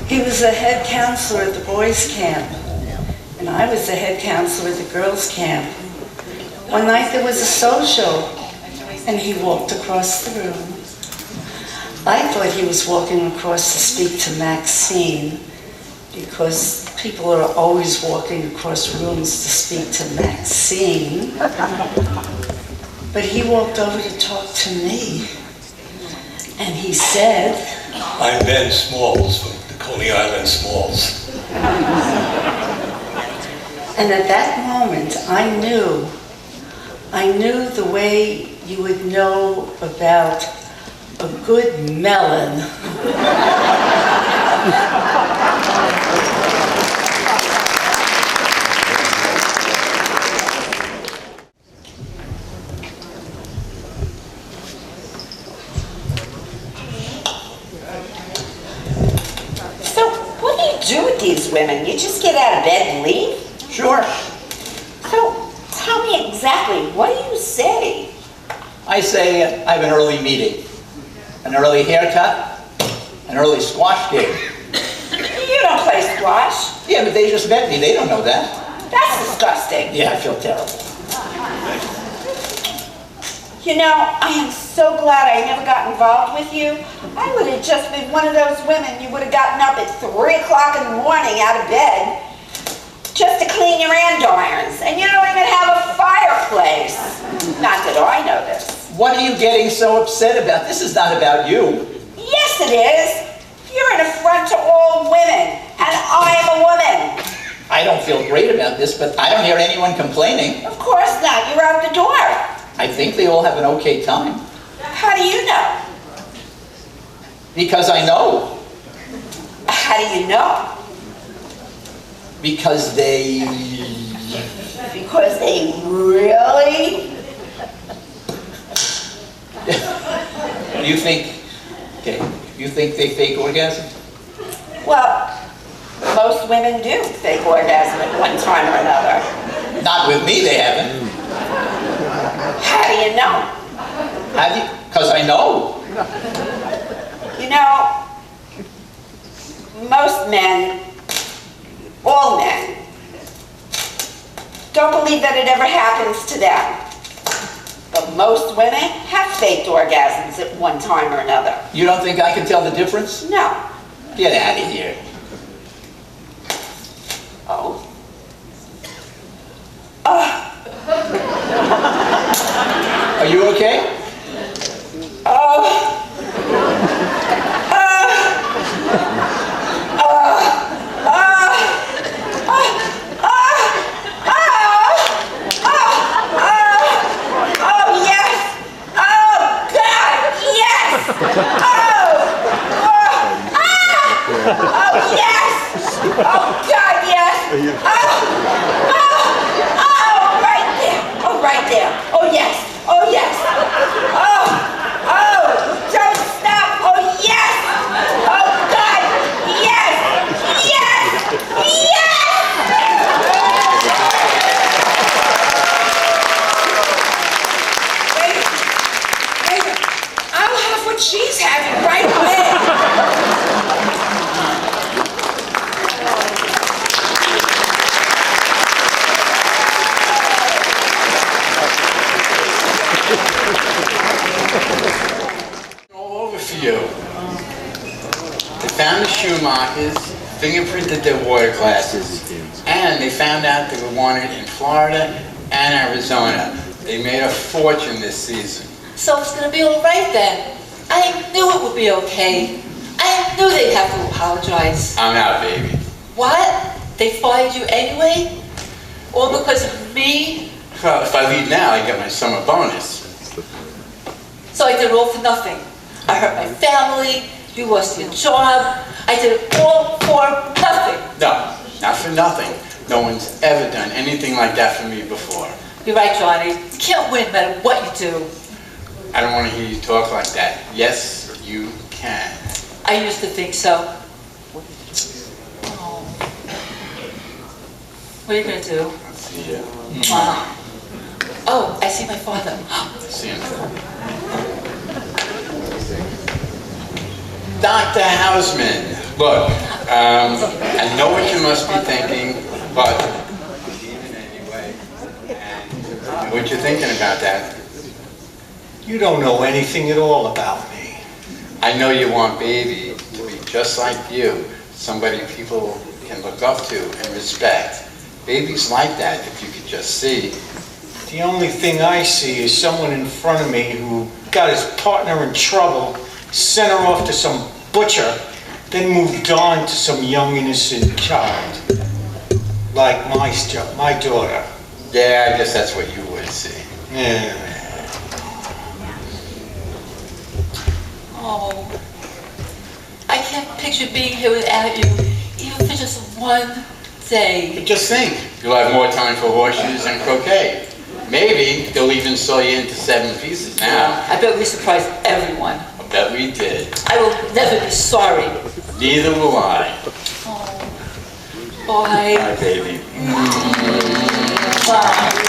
He was the head counselor at the boys' camp, and I was the head counselor at the girls' camp. One night there was a social, and he walked across the room. I thought he was walking across to speak to Maxine, because people are always walking across rooms to speak to Maxine. But he walked over to talk to me, and he said, I'm Ben Smalls from the Coney Island Smalls. And at that moment, I knew the way you would know about a good melon. So, what do you do with these women? You just get out of bed and leave? Sure. So, tell me exactly, what do you say? I say I have an early meeting, an early haircut, an early squash game. You don't play squash. Yeah, but they just met me. They don't know that. That's disgusting. Yeah, I feel terrible. You know, I am so glad I never got involved with you. I would have just been one of those women you would have gotten up at 3 o'clock in the morning out of bed just to clean your andirons. And you don't even have a fireplace. Not that I know this. What are you getting so upset about? This is not about you. Yes, it is. You're an affront to all women, and I am a woman. I don't feel great about this, but I don't hear anyone complaining. Of course not. You're out the door. I think they all have an okay time. How do you know? Because I know. How do you know? Because they... Because they really... You think... Okay, you think they fake orgasms? Well, most women do fake orgasm at one time or another. Not with me, they haven't. How do you know? How do you? Because I know. You know, most men, all men, don't believe that it ever happens to them. But most women have faked orgasms at one time or another. You don't think I can tell the difference? No. Get out of here. Oh. Are you okay? She's having right away. All over for you. They found the Schumachers, fingerprinted their water glasses, and they found out they were wanted in Florida and Arizona. They made a fortune this season. So it's gonna be all right then. I knew it would be okay. I I knew they'd have to apologize. I'm out, baby. What? They fired you anyway? All because of me? Well, if I leave now, I get my summer bonus. So I did it all for nothing. I hurt my family, you lost your job. I did it all for nothing. No, not for nothing. No one's ever done anything like that for me before. You're right, Johnny. You can't win no matter what you do. I don't want to hear you talk like that. Yes, you can. I used to think so. Oh. What are you going to do? See ya. Oh, I see my father. See him. Dr. Hausman, look, I know what you must be thinking, but anyway, and what you're thinking about that. You don't know anything at all about me. I know you want Baby to be just like you, somebody people can look up to and respect. Baby's like that, if you could just see. The only thing I see is someone in front of me who got his partner in trouble, sent her off to some butcher, then moved on to some young innocent child. Like my daughter. Yeah, I guess that's what you would see. Yeah. Oh, I can't picture being here without you, even for just one day. But just think, you'll have more time for horseshoes and croquet. Maybe they'll even sew you into 7 pieces now. I bet we surprised everyone. I bet we did. I will never be sorry. Neither will I. Oh, bye. Bye, baby. Bye.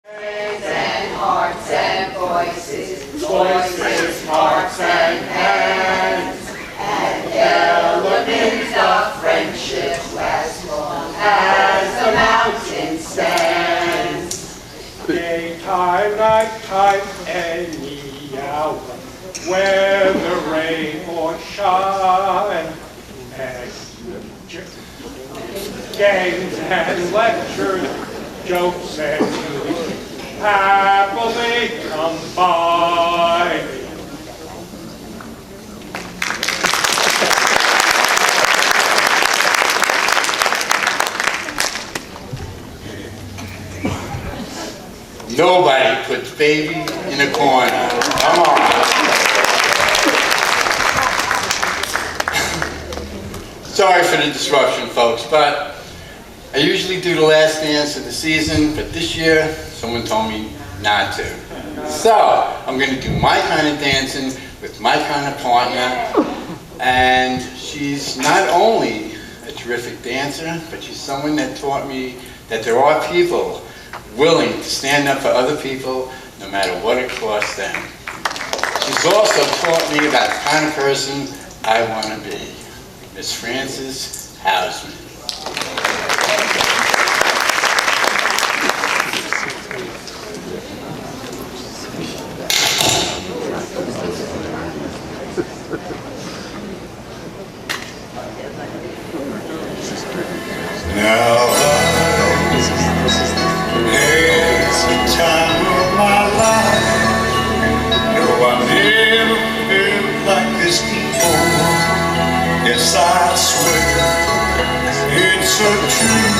And hearts and voices, voices, hearts and hands, and elements of friendship as long as the mountain stands. Daytime, nighttime, any hour, whether rain or shine, and games and lectures, jokes and news, happily combine. Nobody puts Baby in a corner. Come on. Sorry for the disruption, folks, but I usually do the last dance of the season, but this year, someone told me not to. So, I'm going to do my kind of dancing with my kind of partner, and she's not only a terrific dancer, but she's someone that taught me that there are people willing to stand up for other people no matter what it costs them. She's also taught me about the kind of person I want to be. Miss Frances Hausman. Now it's the time of my life. No, I never felt like this before. Yes, I swear it's a truth,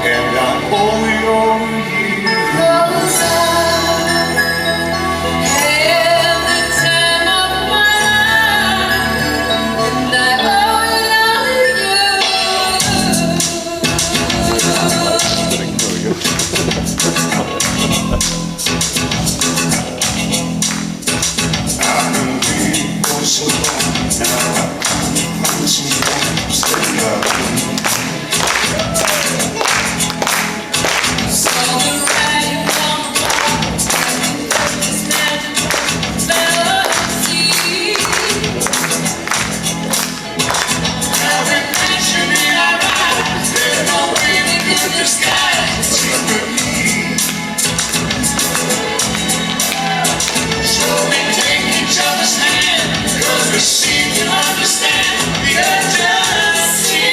and I'm only over you. 'Cause I had the time of my life, and I owe it all to you. I've been waiting for so long now. I'm some things that love. So the writing on the wall is magical melody. Every passion in our eyes, there's no meaning in the sky. So we take each other's hand, 'cause we seem to understand the urgency.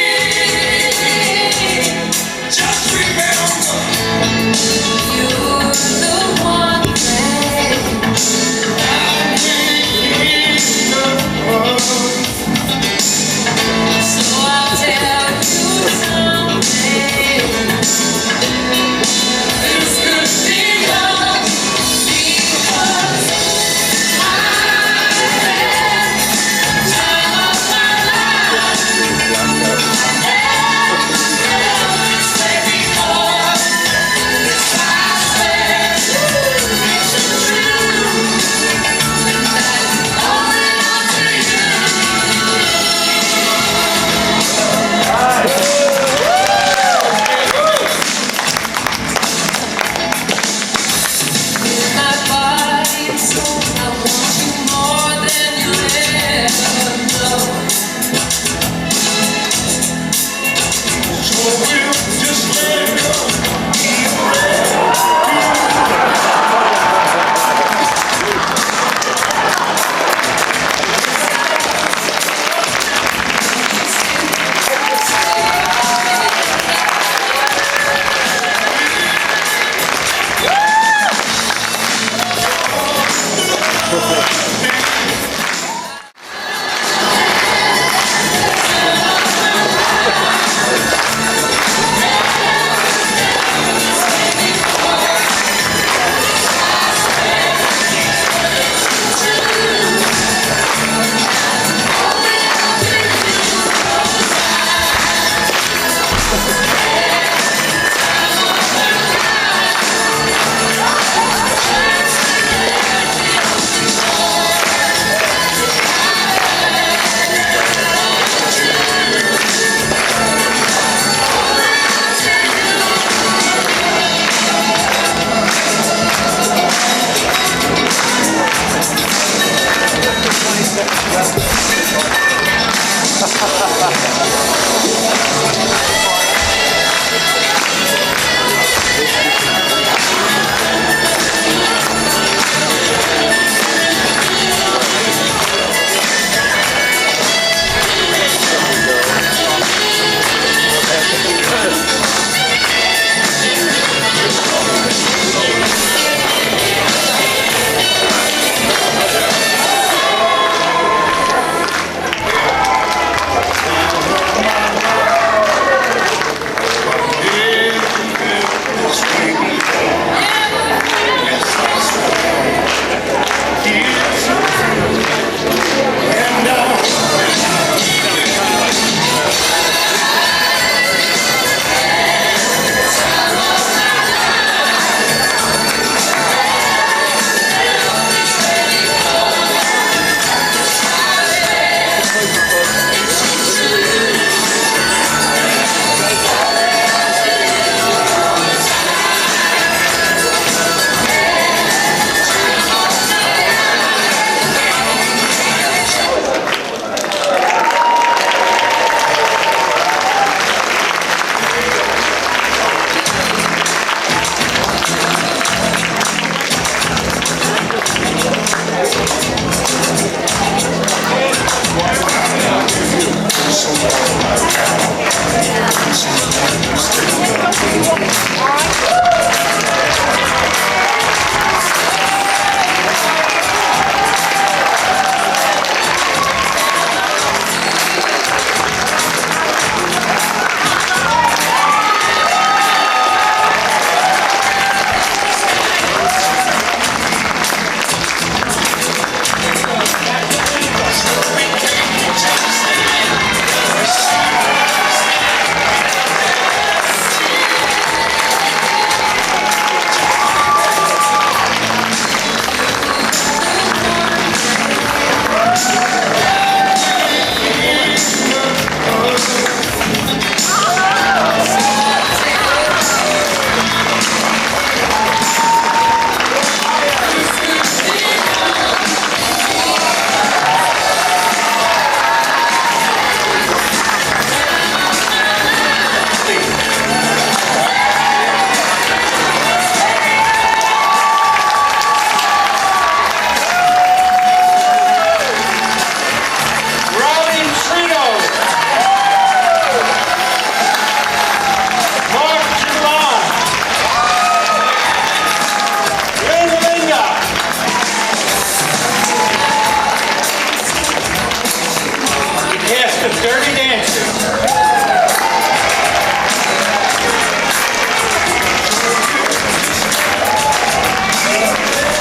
cast of Dirty Dancing.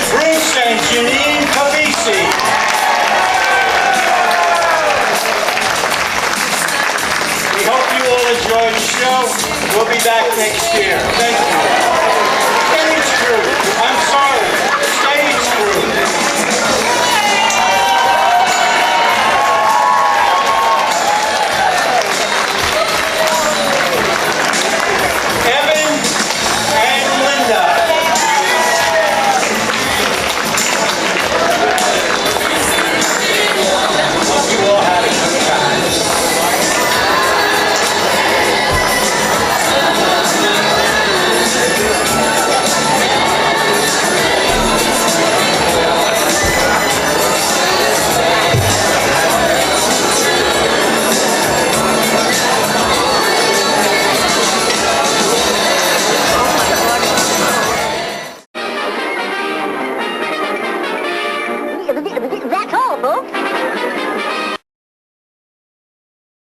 Bruce and Janine Pavisi. We hope you all enjoyed the show. We'll be back next year. Thank you.